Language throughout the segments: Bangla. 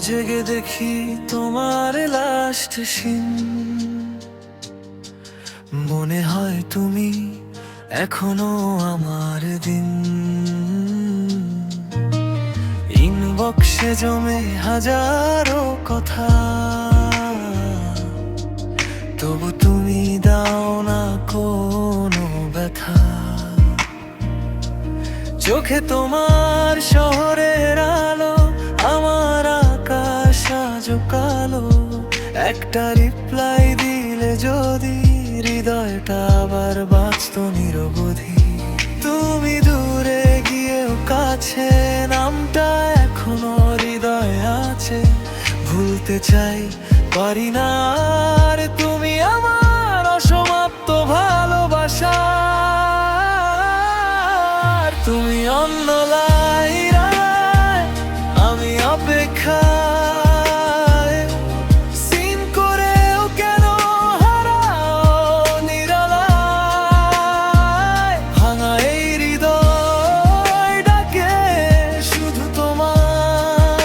জেগে দেখি তোমার লাস্ট সিন, মনে হয় তুমি এখনো আমার দিন। ইনবক্সে জমে হাজারো কথা, তবু তুমি দাও না কোনো ব্যথা। চোখে তোমার শহরের আলো, আমার আকাশ আজও কালো। একটা রিপ্লাই দিলে যদি হৃদয়টা আবার বাঁচত নিরবধি। তুমি দূরে গিয়েও কাছে, নামটা এখনো হৃদয়ে আছে। ভুলতে চাই পারি না আর, তুমি আমার অসমাপ্ত ভালোবাসা। তুমি অন্য লাইরায়, আমি অপেক্ষায়। সিন করেও কেন হারাও নিরালায়? ভাঙা এই হৃদয় ডাকে শুধু তোমায়।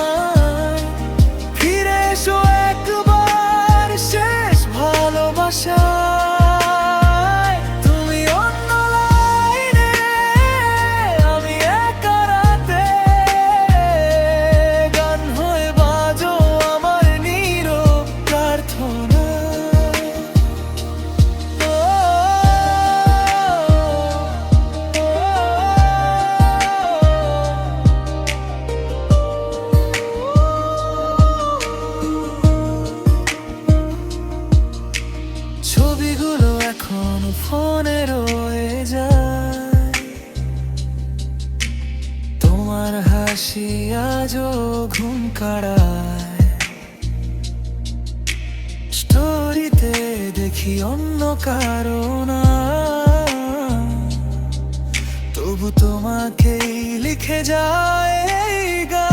ফিরে এসো একবার শেষ ভালোবাসায়। তুমি অন্য লাইনে, আমি একা রাতে। গান হয়ে বাজো আমার নীরব প্রার্থনা। ছবিগুলো এখন ফোনে রয়ে যায়, তোমার হাসি আজও ঘুম কাড়ায়। স্টোরিতে দেখি অন্য কারণ, তবু তোমাকেই লিখে যায় এই গান।